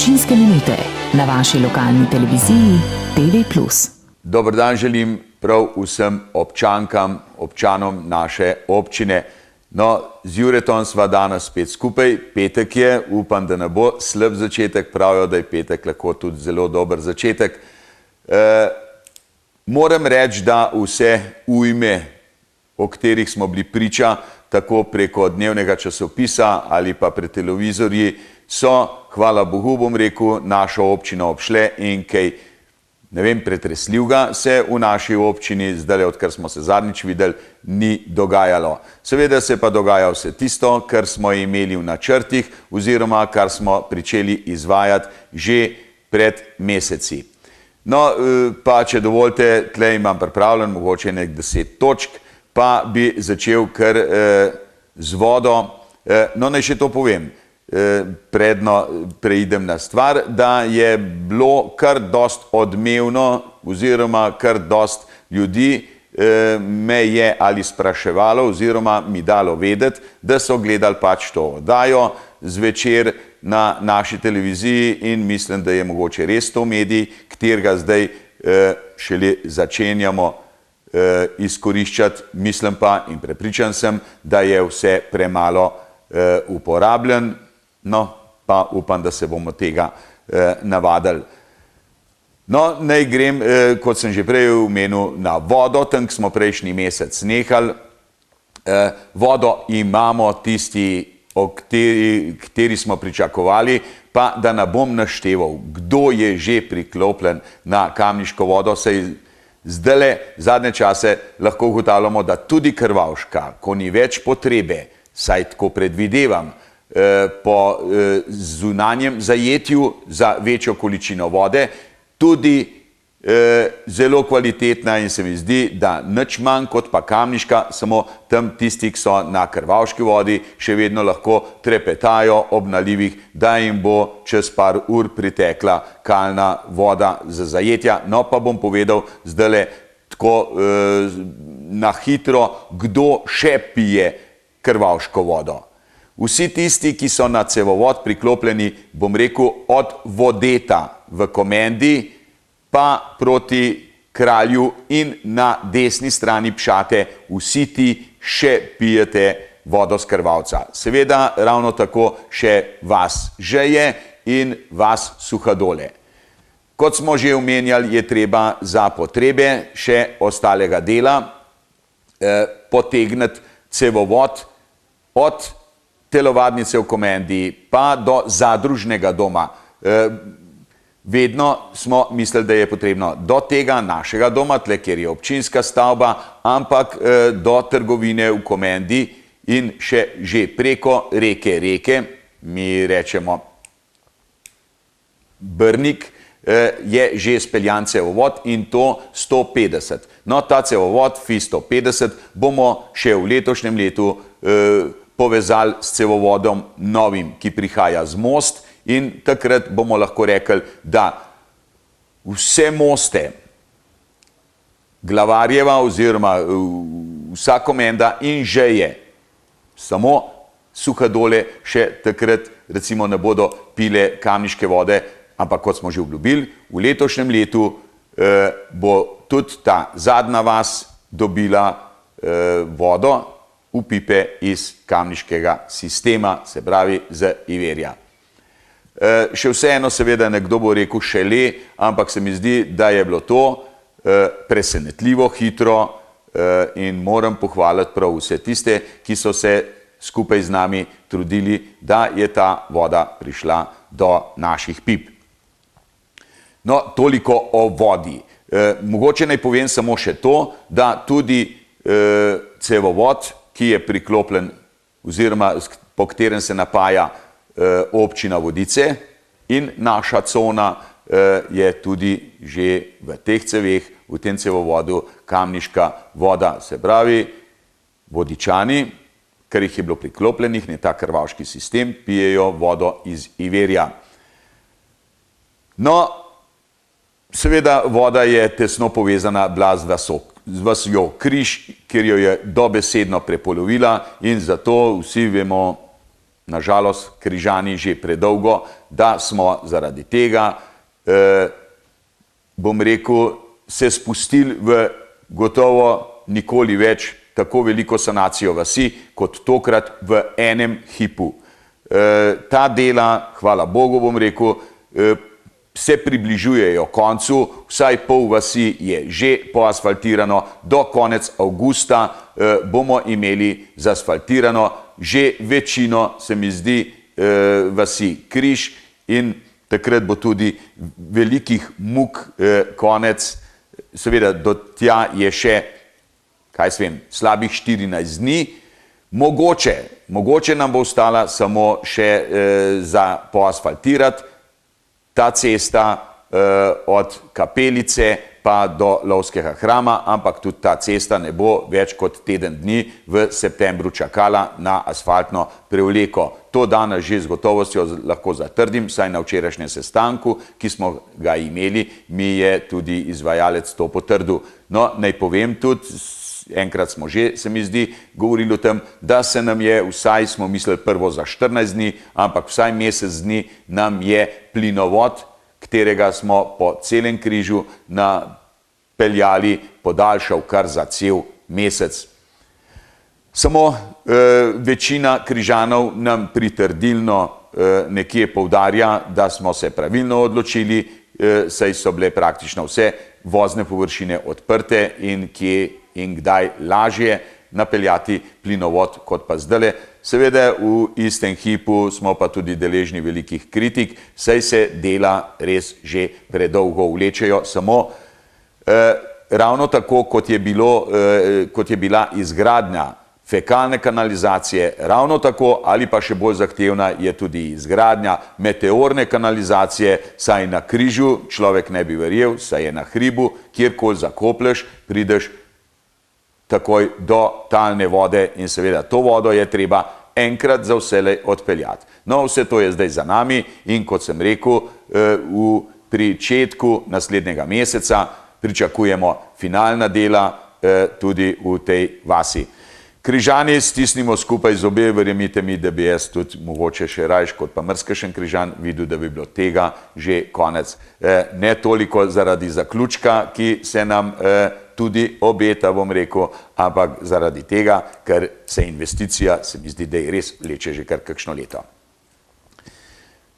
Občinske minute na vaši lokalni televiziji TV+. Dober dan želim prav vsem občankam, občanom naše občine. No, z Juretom sva danes spet skupaj, petek je, upam, da ne bo slab začetek, pravijo, da je petek lahko tudi zelo dober začetek. Moram reči, da vse ujme, o katerih smo bili priča, tako preko dnevnega časopisa ali pa pred televizorji, so, hvala Bogu bom rekel, našo občino obšle in kaj, ne vem, pretresljivega se v naši občini, zdaj, odkar smo se zadnjič videli, ni dogajalo. Seveda se pa dogaja vse tisto, kar smo imeli v načrtih oziroma kar smo pričeli izvajati že pred meseci. No, pa če dovolite, tle imam pripravljen mogoče nek 10 točk, pa bi začel kar z vodo. No, naj še to povem, predno preidem na stvar, da je bilo kar dost odmevno oziroma kar dost ljudi me je ali spraševalo oziroma mi dalo vedeti, da so gledali pač to oddajo zvečer na naši televiziji in mislim, da je mogoče res to medij, katerega zdaj šele začenjamo izkoriščati, mislim pa in prepričan sem, da je vse premalo uporabljen, no pa upam, da se bomo tega navadili. No, naj grem, kot sem že prej omenil, na vodo, tam smo prejšnji mesec nehali. Vodo imamo tisti, o kateri smo pričakovali, pa da ne bom našteval, kdo je že priklopljen na kamniško vodo, saj zdajle, zadnje čase, lahko ugotavljamo, da tudi Krvavška, ko ni več potrebe, saj tako predvidevam, po zunanjem zajetju za večjo količino vode, tudi zelo kvalitetna in se mi zdi, da nič manj kot pa kamniška, samo tam tisti, ki so na Krvavški vodi, še vedno lahko trepetajo ob nalivih, da jim bo čez par ur pritekla kalna voda za zajetja. No, pa bom povedal zdajle tako na hitro, kdo še pije Krvavško vodo. Vsi tisti, ki so na cevovod priklopljeni, bom rekel, od Vodeta v Komendi, pa proti Kralju in na desni strani Pšate, vsi ti še pijete vodo s Krvavca. Seveda, ravno tako še vas Žeje in vas Suhadole. Kot smo že omenjali, je treba za potrebe še ostalega dela potegniti cevovod od telovadnice v Komendi pa do zadružnega doma. Vedno smo mislili, da je potrebno do tega našega doma, tle, kjer je občinska stavba, ampak do trgovine v Komendi in še že preko reke, mi rečemo Brnik, je že speljan cevovod in to 150. No, ta cevovod FI 150 bomo še v letošnjem letu povezali s cevovodom novim, ki prihaja z Most, in takrat bomo lahko rekli, da vse moste Glavarjeva oziroma vsa Komenda in Žeje, samo Suhadole še takrat recimo ne bodo pile kamniške vode, ampak kot smo že obljubili, v letošnjem letu bo tudi ta zadnja vas dobila vodo v pipe iz kamniškega sistema, se pravi z Iverja. Še vseeno seveda nekdo bo rekel šele, ampak se mi zdi, da je bilo to presenetljivo hitro in moram pohvaliti prav vse tiste, ki so se skupaj z nami trudili, da je ta voda prišla do naših pip. No, toliko o vodi. Mogoče naj povem samo še to, da tudi cevovod, ki je priklopljen oziroma po katerem se napaja občina Vodice in naša cona je tudi že v teh ceveh, v tem cevovodu kamniška voda, se pravi Vodičani, ker jih je bilo priklopljenih na ta krvavški sistem, pijejo vodo iz Iverja. No, seveda voda je tesno povezana bila z vasjo Križ, ker jo je dobesedno prepolovila in zato vsi vemo, nažalost, Križani že predolgo, da smo zaradi tega, bom rekel, se spustili v gotovo nikoli več tako veliko sanacijo vasi, kot tokrat v enem hipu. Ta dela, hvala Bogu, bom rekel, se približujejo koncu, vsaj pol vasi je že poasfaltirano, do konec avgusta bomo imeli zaasfaltirano že večino, se mi zdi, vasi Križ in takrat bo tudi velikih muk konec, seveda do tja je še, kaj se vem, slabih 14 dni, mogoče nam bo ostala samo še za poasfaltirati ta cesta od Kapelice pa do Lovskega hrama, ampak tudi ta cesta ne bo več kot teden dni v septembru čakala na asfaltno prevleko. To danes že z gotovostjo lahko zatrdim, saj na včerajšnjem sestanku, ki smo ga imeli, mi je tudi izvajalec to potrdil. No, naj povem tudi, enkrat smo že, se mi zdi, govorili o tem, da se nam je, vsaj smo mislili prvo za 14 dni, ampak vsaj mesec dni nam je plinovod, katerega smo po celem Križu napeljali, podaljšal kar za cel mesec. Samo večina Križanov nam pritrdilno nekje poudarja, da smo se pravilno odločili, saj so bile praktično vse vozne površine odprte in kje in kdaj lažje napeljati plinovod kot pa zdajle. Seveda v istem hipu smo pa tudi deležni velikih kritik, saj se dela res že predolgo vlečejo, samo ravno tako, kot je bila izgradnja fekalne kanalizacije, ravno tako ali pa še bolj zahtevna je tudi izgradnja meteorne kanalizacije, saj na Križu človek ne bi verjel, saj je na hribu, kjerkoli zakoplješ, prideš takoj do talne vode in seveda to vodo je treba enkrat za vselej odpeljati. No, vse to je zdaj za nami in kot sem rekel, v pričetku naslednjega meseca pričakujemo finalna dela tudi v tej vasi. Križani stisnimo skupaj zobe, verjemite mi, da bi jaz tudi mogoče še rajš kot pa mrskešen Križan videl, da bi bilo tega že konec. Ne toliko zaradi zaključka, ki se nam tudi obeta, bom rekel, ampak zaradi tega, ker se investicija, se mi zdi, da je res vleče že kar kakšno leto.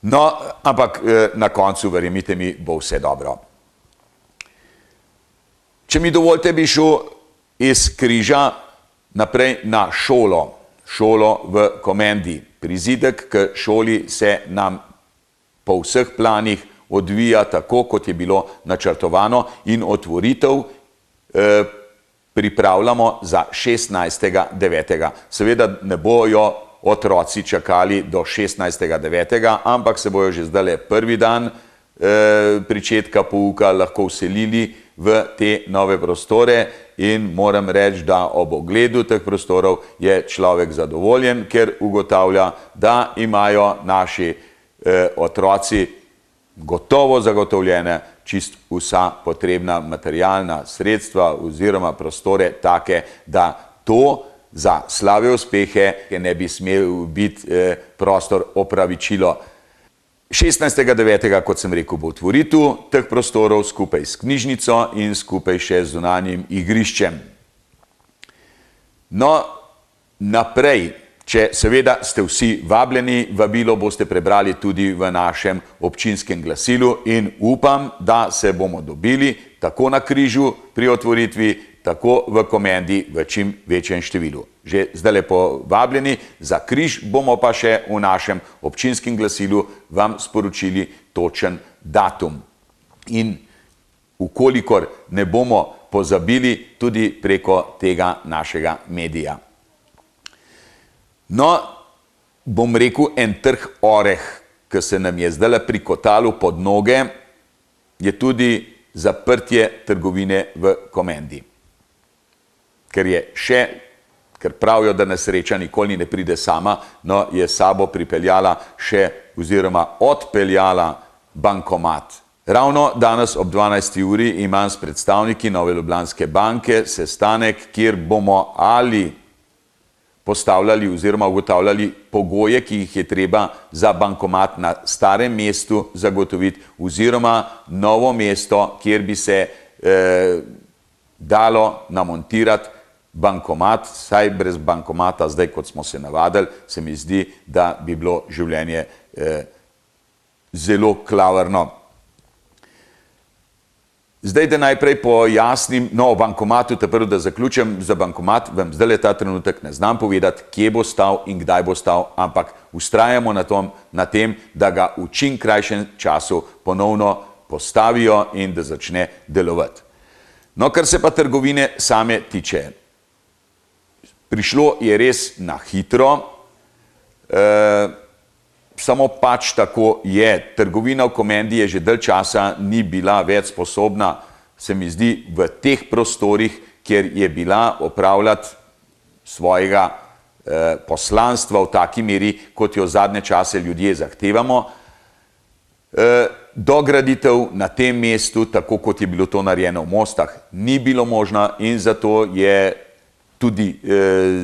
No, ampak na koncu, verjemite mi, bo vse dobro. Če mi dovolite, bi šel iz Križa naprej na šolo v Komendi. Prizidek k šoli se nam po vseh planih odvija tako, kot je bilo načrtovano in otvoritev pripravljamo za 16.9. Seveda ne bojo otroci čakali do 16.9., ampak se bojo že zdajle prvi dan pričetka pouka lahko vselili v te nove prostore in moram reči, da ob ogledu teh prostorov je človek zadovoljen, ker ugotavlja, da imajo naši otroci gotovo zagotovljene čist vsa potrebna materialna sredstva oziroma prostore take, da to za slave uspehe ne bi smel biti prostor opravičilo. 16.9., kot sem rekel, bo otvoritev teh prostorov skupaj s knjižnico in skupaj še z zunanjim igriščem. No, naprej, če seveda ste vsi vabljeni, vabilo boste prebrali tudi v našem občinskem glasilu in upam, da se bomo dobili tako na Križu pri otvoritvi, tako v Komendi v čim večjem številu. Že zdaj lepo vabljeni, za Križ bomo pa še v našem občinskem glasilu vam sporočili točen datum. In ukolikor ne bomo pozabili tudi preko tega našega medija. No, bom rekel, en trh oreh, ki se nam je zdaj prikotalil pod noge, je tudi zaprtje trgovine v Komendi. Ker pravijo, da nesreča nikoli ne pride sama, no, je sabo pripeljala še oziroma odpeljala bankomat. Ravno danes ob 12. uri imam s predstavniki Nove Ljubljanske banke sestanek, kjer bomo ali postavljali oziroma ugotavljali pogoje, ki jih je treba za bankomat na starem mestu zagotoviti oziroma novo mesto, kjer bi se dalo namontirati bankomat, saj brez bankomata, zdaj kot smo se navadili, se mi zdi, da bi bilo življenje zelo klavrno. Zdaj, da najprej pojasnim, o bankomatu, prvo da zaključim, za bankomat vam zdaj ta trenutek ne znam povedati, kje bo stal in kdaj bo stal, ampak vztrajamo na tem, da ga v čim krajšem času ponovno postavijo in da začne delovati. No, kar se pa trgovine same tiče, prišlo je res na hitro, samo pač tako je. Trgovina v Komendi je že dalj časa ni bila več sposobna, se mi zdi, v teh prostorih, kjer je bila opravljati svojega poslanstva v taki meri, kot jo zadnje čase ljudje zahtevamo. Dograditev na tem mestu, tako kot je bilo to narejeno v Mostah, ni bilo možna in zato je tudi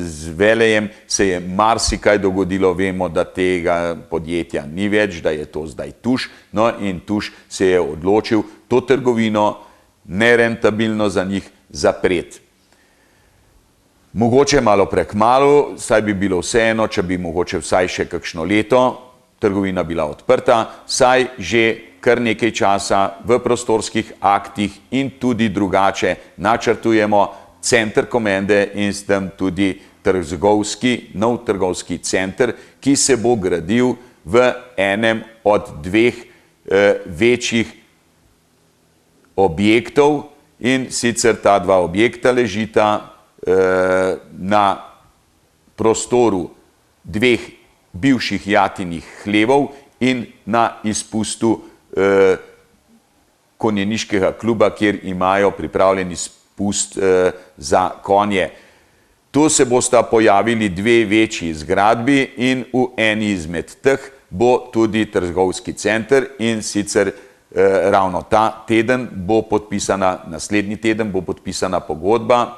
z Velejem se je marsikaj dogodilo. Vemo, da tega podjetja ni več, da je to zdaj Tuš. No in Tuš se je odločil to trgovino nerentabilno za njih zapreti. Mogoče malo prekmalu, saj bi bilo vseeno, če bi mogoče vsaj še kakšno leto trgovina bila odprta, saj že kar nekaj časa v prostorskih aktih in tudi drugače načrtujemo center Komende in s tem tudi nov trgovski center, ki se bo gradil v enem od dveh večjih objektov, in sicer ta dva objekta ležita na prostoru dveh bivših jatinih hlevov in na izpustu konjeniškega kluba, kjer imajo pripravljen izpust za konje. Tu se bosta pojavili dve večji zgradbi in v eni izmed teh bo tudi trgovski center, in sicer ravno ta teden bo podpisana, naslednji teden bo podpisana pogodba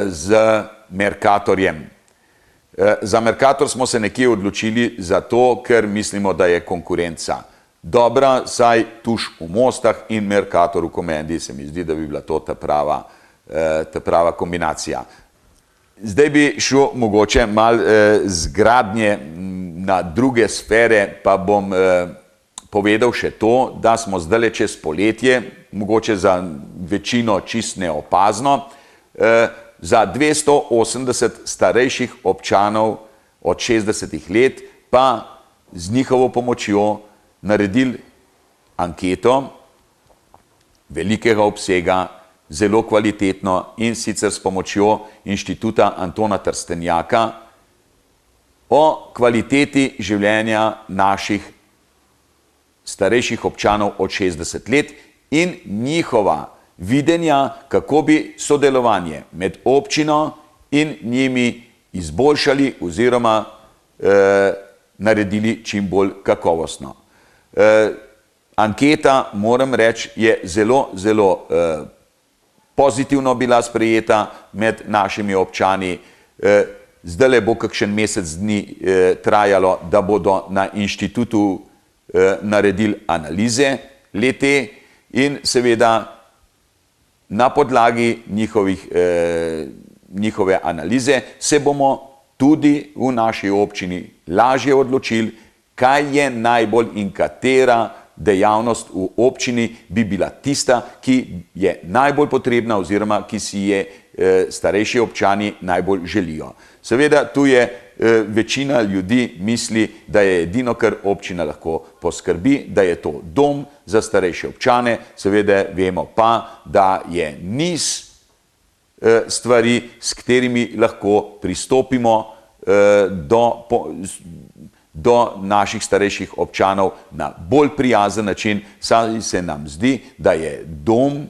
z Mercatorjem. Za Mercator smo se nekje odločili zato, ker mislimo, da je konkurenca dobra, saj Tuš v Mostah in Mercator v Komendi, se mi zdi, da bi bila to ta prava kombinacija. Zdaj bi šel mogoče malo z gradnje na druge sfere, pa bom povedal še to, da smo zdaj čez poletje, mogoče za večino čist neopazno, za 280 starejših občanov od 60 let pa z njihovo pomočjo naredili anketo velikega obsega, zelo kvalitetno, in sicer s pomočjo Inštituta Antona Trstenjaka o kvaliteti življenja naših starejših občanov od 60 let in njihova videnja, kako bi sodelovanje med občino in njimi izboljšali oziroma naredili čim bolj kakovostno. Anketa, moram reči, je zelo pozitivno bila sprejeta med našimi občani. Zdajle bo kakšen mesec dni trajalo, da bodo na inštitutu naredili analize le-te in seveda na podlagi njihove analize se bomo tudi v naši občini lažje odločili, kaj je najbolj in katera dejavnost v občini bi bila tista, ki je najbolj potrebna oziroma ki si je starejši občani najbolj želijo. Seveda tu je večina ljudi misli, da je edino, kar občina lahko poskrbi, da je to dom za starejše občane. Seveda vemo pa, da je niz stvari, s katerimi lahko pristopimo do naših starejših občanov na bolj prijazen način, saj se nam zdi, da je dom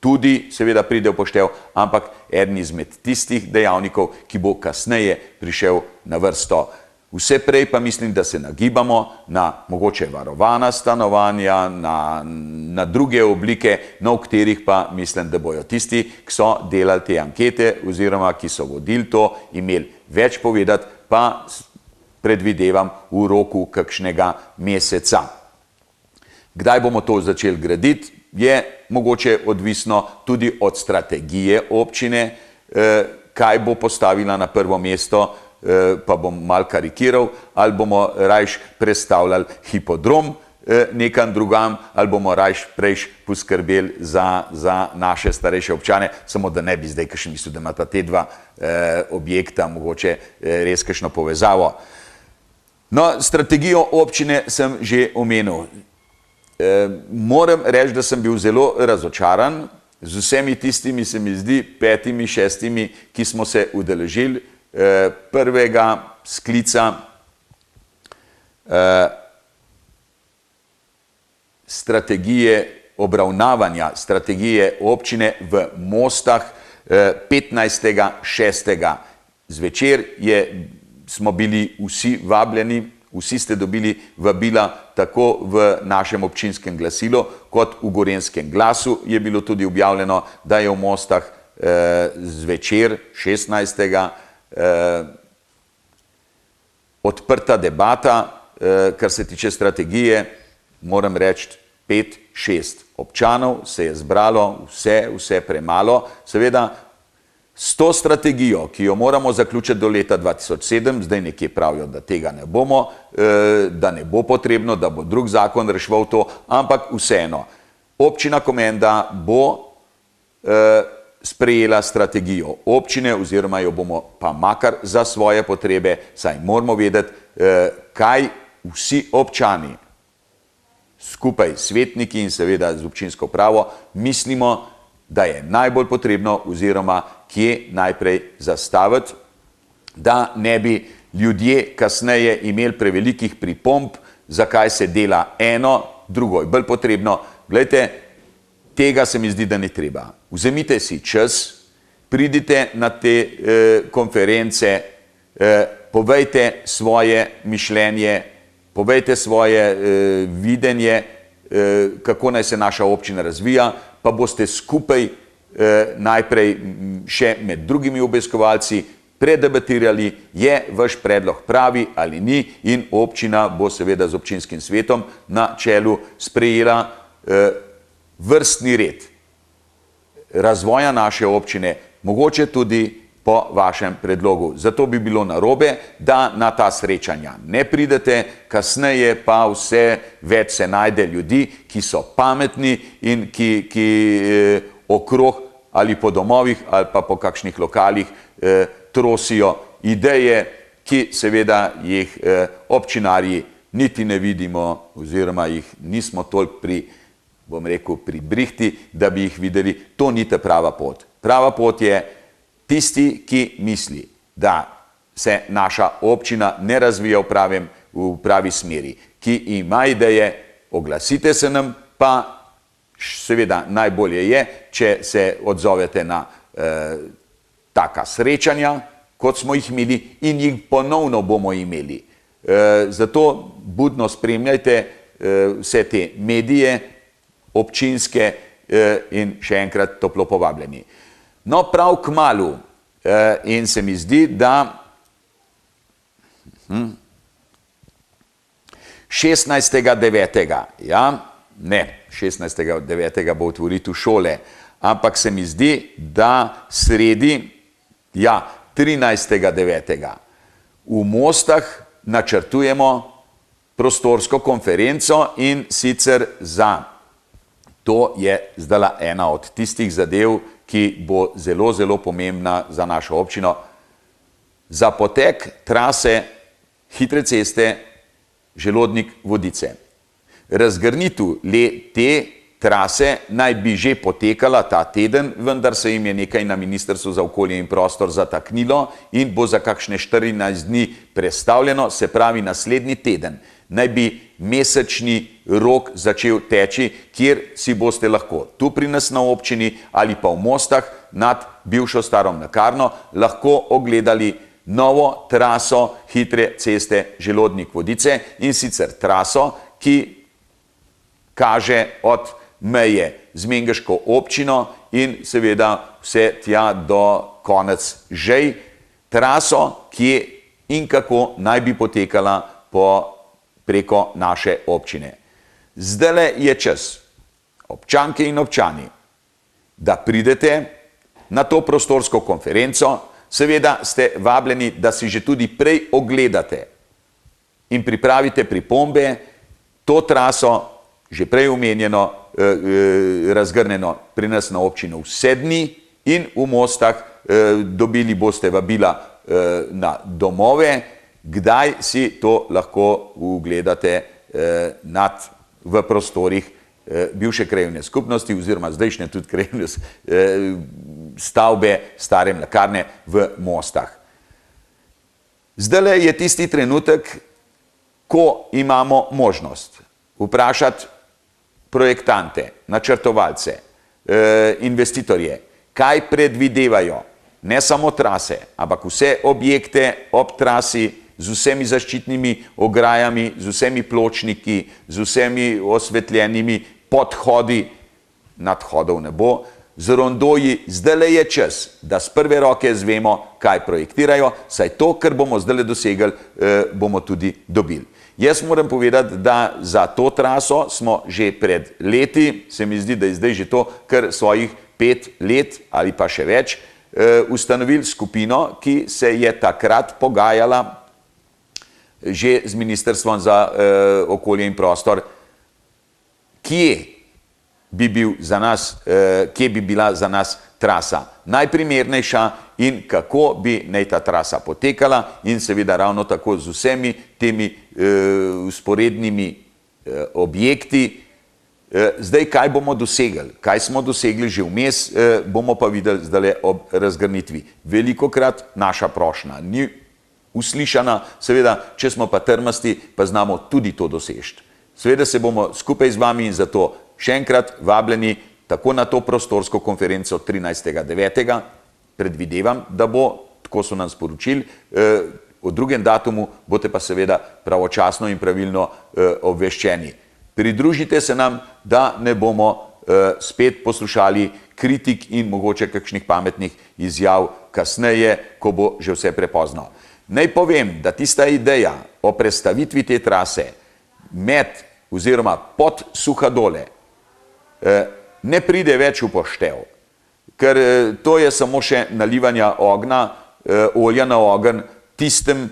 tudi, seveda pride v poštev, ampak eden izmed tistih dejavnikov, ki bo kasneje prišel na vrsto. Vse prej pa mislim, da se nagibamo na mogoče varovana stanovanja, na druge oblike, no, v katerih pa mislim, da bojo tisti, ki so delali te ankete oziroma ki so vodili to, imeli več povedati, pa predvidevam v roku kakšnega meseca. Kdaj bomo to začeli graditi, je mogoče odvisno tudi od strategije občine, kaj bo postavila na prvo mesto, pa bom malo karikiral, ali bomo rajš prestavljali hipodrom nekam drugam, ali bomo rajš prejš poskrbeli za naše starejše občane, samo da ne bi zdaj kakšen mislil, da imata te dva objekta mogoče res kakšno povezavo. No, strategijo občine sem že omenil. Moram reči, da sem bil zelo razočaran z vsemi tistimi, se mi zdi, 5, 6, ki smo se udeležili prvega sklica strategije obravnavanja strategije občine v Mostah 15.6. Zvečer smo bili vsi vabljeni, vsi ste dobili vabila tako v našem občinskem glasilu, kot v Gorenjskem glasu je bilo tudi objavljeno, da je v Mostah zvečer 16. Odprta debata, kar se tiče strategije, moram reči 5-6 občanov se je zbralo, vse premalo. Seveda, s to strategijo, ki jo moramo zaključiti do leta 2007, zdaj nekje pravijo, da tega ne bomo, da ne bo potrebno, da bo drug zakon reševal to, ampak vseeno, občina Komenda bo sprejela strategijo občine oziroma jo bomo pa makar za svoje potrebe, saj moramo vedeti, kaj vsi občani, skupaj svetniki in seveda z občinsko upravo, mislimo, da je najbolj potrebno oziroma kje najprej zastaviti, da ne bi ljudje kasneje imeli prevelikih pripomb, zakaj se dela eno, drugo je bolj potrebno. Glejte, tega se mi zdi, da ne treba. Vzemite si čas, pridite na te konference, povejte svoje mišljenje, povejte svoje videnje, kako naj se naša občina razvija, pa boste skupaj najprej še med drugimi obiskovalci predebatirali, je vaš predlog pravi ali ni, in občina bo seveda z občinskim svetom na čelu sprejela vrstni red razvoja naše občine, mogoče tudi po vašem predlogu. Zato bi bilo narobe, da na ta srečanja ne pridete, kasneje pa vse več se najde ljudi, ki so pametni in ki okrog ali po domovih ali pa po kakšnih lokalih trosijo ideje, ki seveda jih občinarji niti ne vidimo oziroma jih nismo toliko pri brihti, da bi jih videli. To ni ta prava pot. Prava pot je tisti, ki misli, da se naša občina ne razvija v pravi smeri, ki ima ideje, oglasite se nam, pa seveda najbolje je, če se odzovete na taka srečanja, kot smo jih imeli, in jih ponovno bomo imeli. Zato budno spremljajte vse te medije, občinske, in še enkrat toplo povabljeni. No, prav kmalu, in se mi zdi, da 16.9. Ja, ne, 16.9. bo otvoritev šole, ampak se mi zdi, da sredi, ja, 13.9. v Mostah načrtujemo prostorsko konferenco, in sicer to je zdajle ena od tistih zadev, ki bo zelo, zelo pomembna za našo občino. Za potek trase hitre ceste Želodnik-Vodice. Razgrnitev te trase naj bi že potekala ta teden, vendar se jim je nekaj na Ministrstvu za okolje in prostor zataknilo in bo za kakšne 14 dni prestavljeno, se pravi naslednji teden. Naj bi mesečni rok začel teči, kjer si boste lahko tu pri nas na občini ali pa v Mostah nad bivšo staro mlekarno lahko ogledali novo traso hitre ceste Želodnik-Vodice, in sicer traso, ki kaže od meje z mengeško občino in seveda vse tja do konec Žej, traso, kje in kako naj bi potekala preko naše občine. Zdajle je čas, občanke in občani, da pridete na to prostorsko konferenco. Seveda ste vabljeni, da si že tudi prej ogledate in pripravite pripombe. To traso, že prej omenjeno, razgrnjeno pri nas na občino v Sedni in v Mostah, dobili boste vabila na domove, kdaj si to lahko ugledate v prostorih bivše krajevne skupnosti oziroma zdajšnje tudi krajevne stavbe stare mlekarne v Mostah. Zdajle je tisti trenutek, ko imamo možnost vprašati projektante, načrtovalce, investitorje, kaj predvidevajo, ne samo trase, ampak vse objekte ob trasi z vsemi zaščitnimi ograjami, z vsemi pločniki, z vsemi osvetljenimi podhodi, nadhodov ne bo, z rondoji. Zdajle je čas, da z prve roke zvemo, kaj projektirajo, saj to, kar bomo zdajle dosegli, bomo tudi dobili. Jaz moram povedati, da za to traso smo že pred leti, se mi zdi, da je zdaj že to kar svojih 5 let ali pa še več, ustanovili skupino, ki se je takrat pogajala že z Ministrstvom za okolje in prostor, kje bi bila za nas trasa najprimernejša in kako bi naj ta trasa potekala, in seveda ravno tako z vsemi temi vzporednimi objekti. Zdaj, kaj bomo dosegli, kaj smo dosegli že vmes, bomo pa videli zdajle ob razgrnitvi. Velikokrat naša prošnja ni uslišana, seveda, če smo pa trmasti, pa znamo tudi to doseči. Seveda se bomo skupaj z vami in zato še enkrat vabljeni tako na to prostorsko konferenco 13.9. Predvidevam, da bo, tako so nam sporočili, o drugem datumu boste pa seveda pravočasno in pravilno obveščeni. Pridružite se nam, da ne bomo spet poslušali kritik in mogoče kakšnih pametnih izjav kasneje, ko bo že vse prepozno. Naj povem, da tista ideja o prestavitvi te trase med oziroma pod Suhadole ne pride več v poštev, ker to je samo še nalivanje olja na ogenj tistim,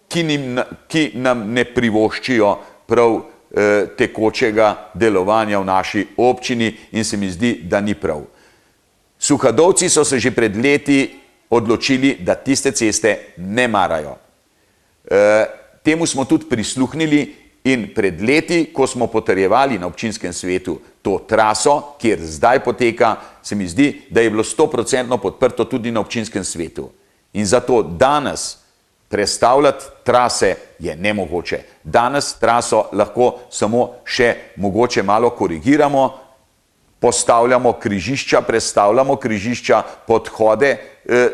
ki nam ne privoščijo prav tekočega delovanja v naši občini, in se mi zdi, da ni prav. Suhadolci so se že pred leti odločili, da tiste ceste ne marajo. Temu smo tudi prisluhnili in pred leti, ko smo potrjevali na občinskem svetu to traso, kjer zdaj poteka, se mi zdi, da je bilo 100% podprto tudi na občinskem svetu. In zato danes prestavljati trase je nemogoče. Danes traso lahko samo še mogoče malo korigiramo, postavljamo križišča, prestavljamo križišča, podhode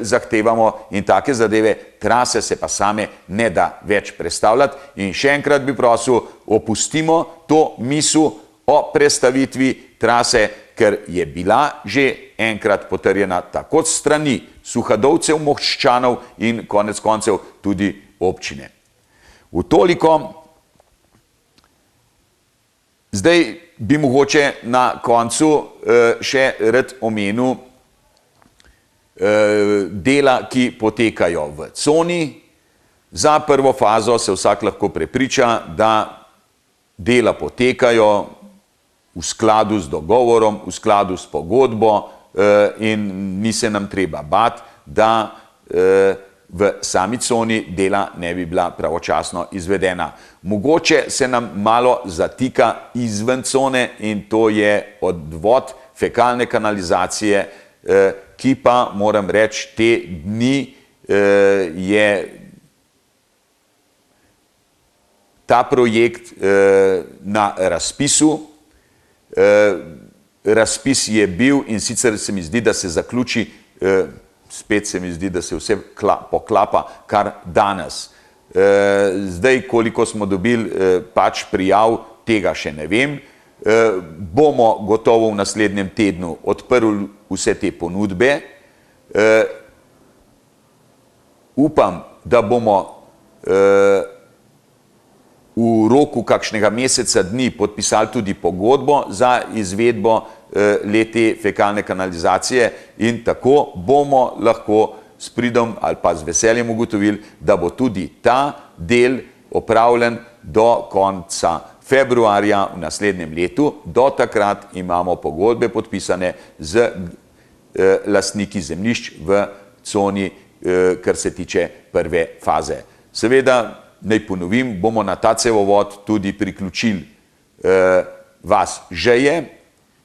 zahtevamo in take zadeve. Trase se pa same ne da več prestavljati. In še enkrat bi prosil, opustimo to misel o prestavitvi trase, ker je bila že enkrat potrjena tako strani Suhadolcev, Moščanov in konec koncev tudi občine. V toliko, zdaj bi mogoče na koncu še rad omenil dela, ki potekajo v coni. Za prvo fazo se vsak lahko prepriča, da dela potekajo v skladu z dogovorom, v skladu s pogodbo in ni se nam treba bati, da v sami coni dela ne bi bila pravočasno izvedena. Mogoče se nam malo zatika izven cone in to je odvod fekalne kanalizacije, ki pa, moram reči, te dni je ta projekt na razpisu. Razpis je bil in sicer se mi zdi, da se zaključi spet se mi zdi, da se vse poklapa kar danes. Zdaj, koliko smo dobili pač prijav, tega še ne vem. Bomo gotovo v naslednjem tednu odprli vse te ponudbe. Upam, da bomo v roku kakšnega meseca dni podpisali tudi pogodbo za izvedbo te fekalne kanalizacije in tako bomo lahko s pridom ali pa z veseljem ugotovili, da bo tudi ta del opravljen do konca februarja v naslednjem letu. Do takrat imamo pogodbe podpisane z lastniki zemljišč v coni, kar se tiče prve faze. Seveda, naj ponovim, bomo na ta cevovod tudi priključili vas Žeje,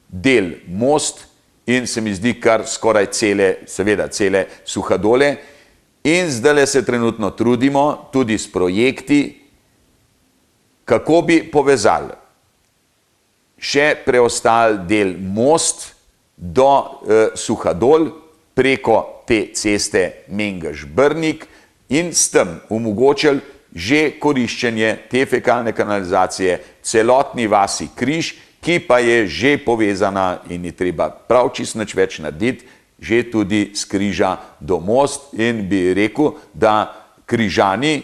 del Most in se mi zdi kar skoraj cele Suhadole. In zdaj se trenutno trudimo tudi s projekti, kako bi povezali še preostali del Most do Suhadol preko te ceste Mengeš-Brnik in s tem omogočili že koriščenje te fekalne kanalizacije celotni vasi Križ, ki pa je že povezana in ni treba prav čisto nič več narediti, že tudi s Križa do Most in bi rekel, da Križani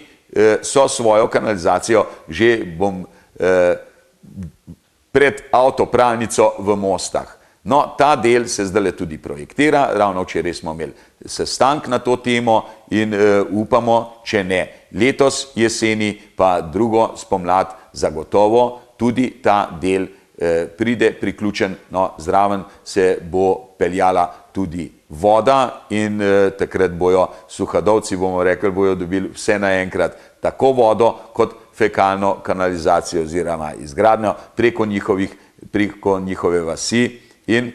so svojo kanalizacijo že pred avtopralnico v Mostah. No, ta del se zdaj tudi projektira, ravno včeraj smo imeli sestanek na to temo in upamo, če ne letos jeseni, pa drugo spomlad zagotovo tudi ta del pride priključen, no, zraven se bo peljala tudi voda in takrat bojo Suhadolci, bomo rekli, bojo dobili vse naenkrat tako vodo kot fekalno kanalizacijo oziroma izgradnjo preko njihove vasi. In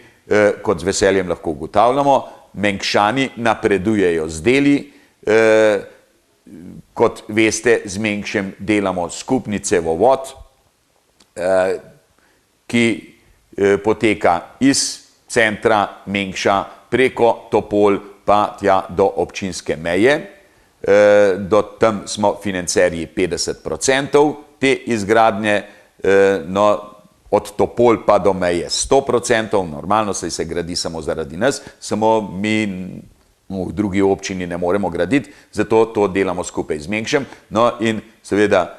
kot z veseljem lahko ugotavljamo, Mengšani napredujejo z deli. Kot veste, z Mengšem delamo skupni cevovod, ki poteka iz centra Mengša preko Topol pa tja do občinske meje. Do tam smo financerji 50% te izgradnje, no, od Topol pa do meje 100%, normalno se gradi samo zaradi nas, samo mi v drugi občini ne moremo graditi, zato to delamo skupaj z Mengšem. No in seveda,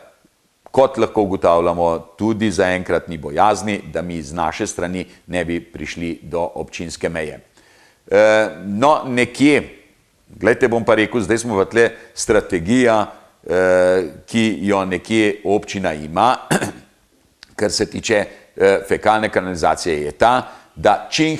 kot lahko ugotavljamo, tudi zaenkrat ni bojazni, da mi z naše strani ne bi prišli do občinske meje. No, nekje, gledajte, bom pa rekel, zdaj smo v tle strategija, ki jo nekje občina ima, kar se tiče fekalne kanalizacije, je ta, da čim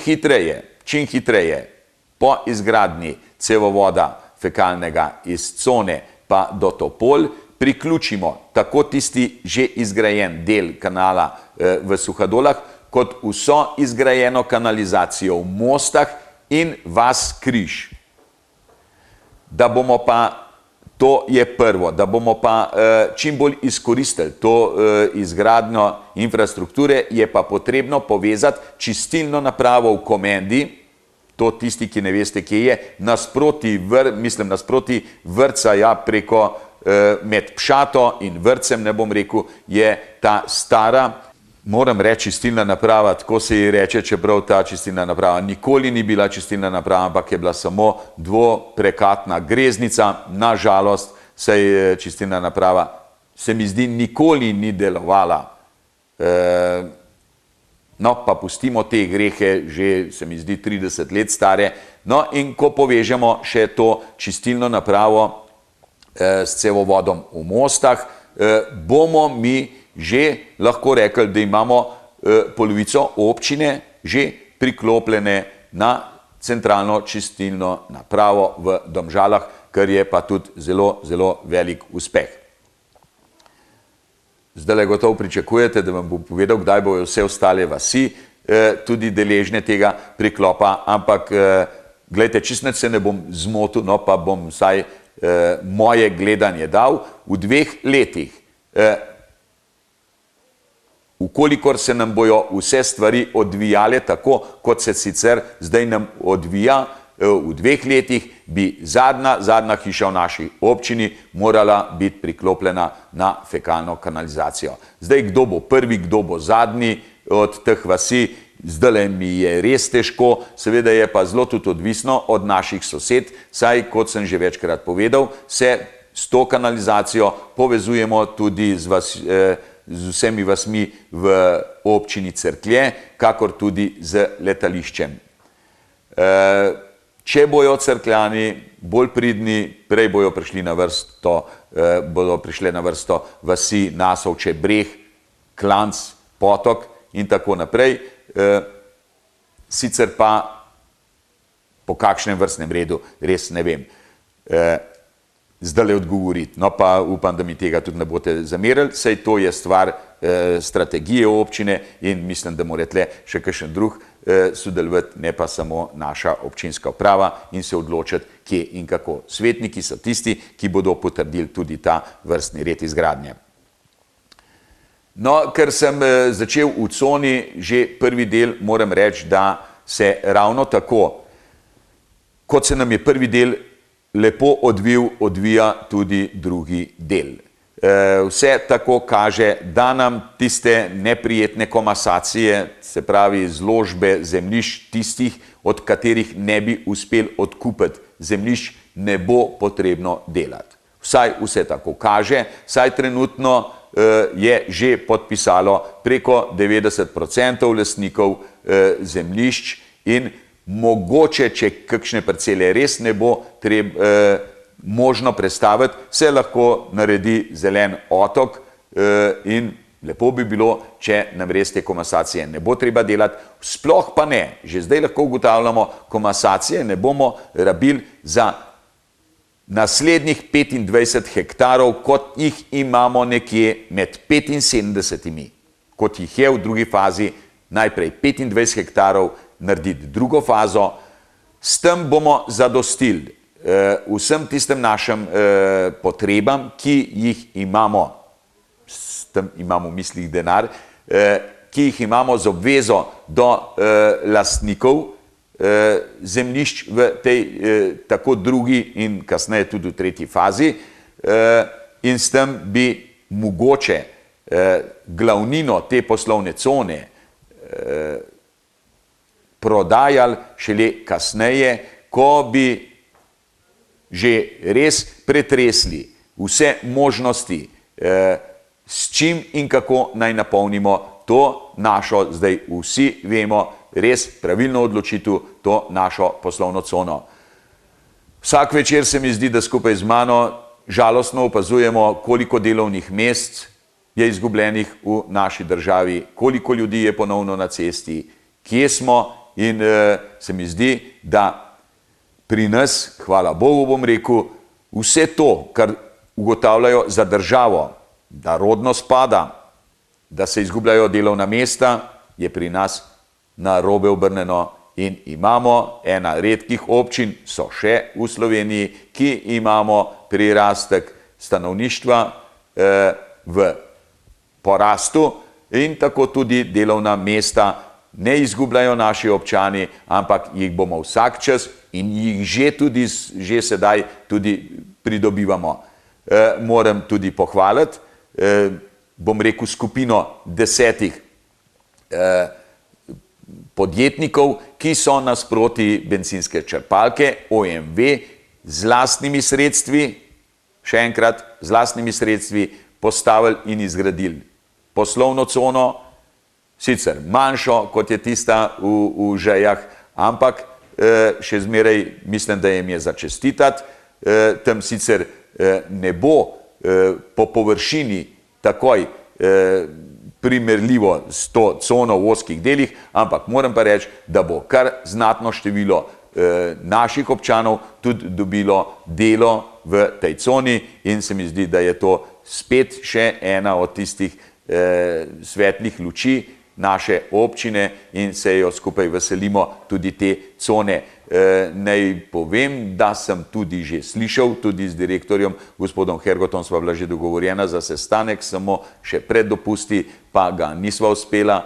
hitreje po izgradnji cevovoda fekalnega iz cone pa do Topol priključimo tako tisti že izgrajen del kanala v Suhadolah, kot vso izgrajeno kanalizacijo v Mostah in vas Križ. Da bomo pa, to je prvo, da bomo pa čim bolj izkoristili to izgradnjo infrastrukture, je pa potrebno povezati čistilno napravo v Komendi, to tisti, ki ne veste, kje je, nasproti vrtca, ja, preko med Pšato in vrtcem, ne bom rekel, je ta stara, moram reči, čistilna naprava, tako se ji reče, čeprav ta čistilna naprava nikoli ni bila čistilna naprava, ampak je bila samo dvoprekatna greznica. Nažalost, saj čistilna naprava, se mi zdi, nikoli ni delovala. No, pa pustimo te grehe, že se mi zdi 30 let stare. No, in ko povežemo še to čistilno napravo s cevovodom v Mostah, bomo mi že lahko rekli, da imamo polovico občine že priklopljene na centralno čistilno napravo v Domžalah, kar je pa tudi zelo, zelo velik uspeh. Zdaj gotovo pričakujete, da vam bom povedal, kdaj bojo vse ostale vasi tudi deležne tega priklopa, ampak gledajte, čisto se ne bom zmotil, no pa bom vsaj moje gledanje dal. V 2 letih, ukolikor se nam bojo vse stvari odvijale tako, kot se sicer zdaj nam odvija, v 2 letih bi zadnja hiša v naši občini morala biti priklopljena na fekalno kanalizacijo. Zdaj, kdo bo prvi, kdo bo zadnji od teh vasi, zdaj mi je res težko, seveda je pa zelo tudi odvisno od naših sosed, saj, kot sem že večkrat povedal, se s to kanalizacijo povezujemo tudi z vsemi vasmi v občini Cerklje, kakor tudi z letališčem. Če bojo Cerkljani bolj pridni, prej bodo prišle na vrsto vasi Nasovče, Breh, Klanc, Potok in tako naprej. Sicer pa po kakšnem vrstnem redu res ne vem zdaj odgovoriti. No pa upam, da mi tega tudi ne boste zamerili, saj to je stvar strategije občine in mislim, da mora tle še kakšen drug sodelovati, ne pa samo naša občinska uprava in se odločiti, kje in kako. Svetniki so tisti, ki bodo potrdili tudi ta vrstni red izgradnje. No, ker sem začel v coni že prvi del, moram reči, da se ravno tako, kot se nam je prvi del lepo odvija tudi drugi del. Vse tako kaže, da nam tiste neprijetne komasacije, se pravi zložbe zemljišč tistih, od katerih ne bi uspeli odkupiti zemljišč, ne bo potrebno delati. Vsaj vse tako kaže, saj trenutno je že podpisalo preko 90% lastnikov zemljišč in mogoče, če kakšne parcele res ne bo možno prestaviti, se lahko naredi zelen otok in lepo bi bilo, če nam res te komasacije ne bo treba delati, sploh pa ne, že zdaj lahko ugotavljamo, komasacije ne bomo rabili za naslednjih 25 hektarov, kot jih imamo nekje med 75, kot jih je v drugi fazi, najprej 25 hektarov, narediti drugo fazo, s tem bomo zadostili vsem tistem našim potrebam, ki jih imamo, s tem imamo v mislih denar, ki jih imamo z obvezo do lastnikov zemljišč v tej tako drugi in kasneje tudi v tretji fazi in s tem bi mogoče glavnino te poslovne cone prodajali šele kasneje, ko bi že res pretresli vse možnosti, s čim in kako naj napolnimo to našo, zdaj vsi vemo, res pravilno odločitev, to našo poslovno cono. Vsak večer se mi zdi, da skupaj z mano žalostno opazujemo, koliko delovnih mest je izgubljenih v naši državi, koliko ljudi je ponovno na cesti, kje smo in se mi zdi, da pri nas, hvala Bogu bom rekel, vse to, kar ugotavljajo za državo, da rodnost pada, da se izgubljajo delovna mesta, je pri nas narobe obrnjeno in imamo ena redkih občin, so še v Sloveniji, ki imamo prirastek stanovništva v porastu in tako tudi delovna mesta ne izgubljajo naši občani, ampak jih bomo vsak čas in jih že sedaj tudi pridobivamo. Moram tudi pohvaliti, bom rekel, skupino 10 podjetnikov, ki so nasproti bencinske črpalke OMV z lastnimi sredstvi, še enkrat, z lastnimi sredstvi postavili in izgradili poslovno cono, sicer manjšo, kot je tista v Žejah, ampak še zmeraj mislim, da jim je za čestitati. Tam sicer ne bo po površini takoj primerljivo s to cono v ozkih delih, ampak moram pa reči, da bo kar znatno število naših občanov tudi dobilo delo v tej coni in se mi zdi, da je to spet še ena od tistih svetlih luči naše občine in se jo skupaj veselimo tudi te cone. Naj povem, da sem tudi že slišal, tudi z direktorjem, gospodom Hergotom sva bila že dogovorjena za sestanek, samo še pred dopusti, pa ga nisva uspela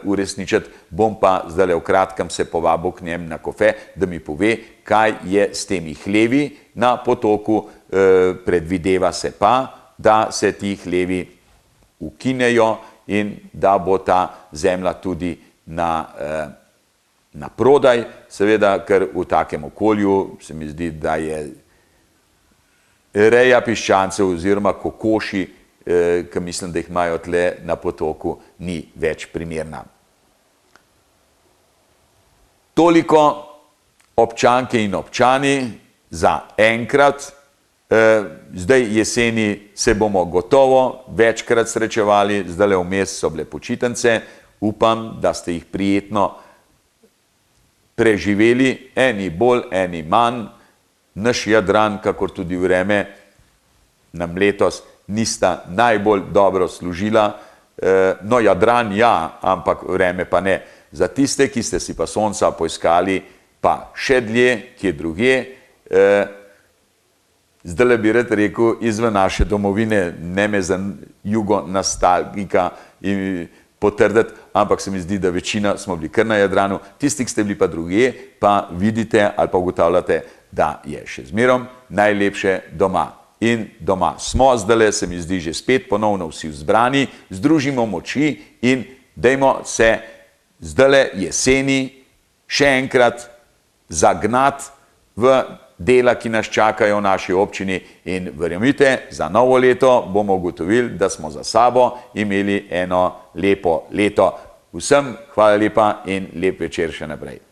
uresničiti. Bom pa zdaj v kratkem se povabil k njem na kofe, da mi pove, kaj je s temi hlevi na potoku. Predvideva se pa, da se ti hlevi ukinejo in da bo ta zemlja tudi na prodaj, seveda, ker v takem okolju se mi zdi, da je reja piščancev oziroma kokoši, ki mislim, da jih imajo tle na potoku, ni več primerna. Toliko občanke in občani za enkrat. Zdaj jeseni se bomo gotovo večkrat srečevali, zdajle vmes so bile počitnice, upam, da ste jih prijetno preživeli, eni bolj, eni manj. Naš Jadran, kakor tudi vreme, nam letos nista najbolj dobro služila. No, Jadran ja, ampak vreme pa ne. Za tiste, ki ste si pa sonca poiskali, pa še dlje, kje drugje. Zdajle bi rad rekel, izven naše domovine, ne me za jugo nostalgika in potrditi, ampak se mi zdi, da večina smo bili kar na Jadranu. Tisti, ki ste bili pa drugje, pa vidite ali pa ugotavljate, da je še zmerom najlepše doma. In doma smo zdajle, se mi zdi, že spet ponovno vsi vzbrani, združimo moči in dajmo se zdajle jeseni še enkrat zagnati v dela, ki nas čakajo v naši občini in verjemite, za novo leto bomo ugotovili, da smo za sabo imeli eno lepo leto. Vsem hvala lepa in lep večer še naprej.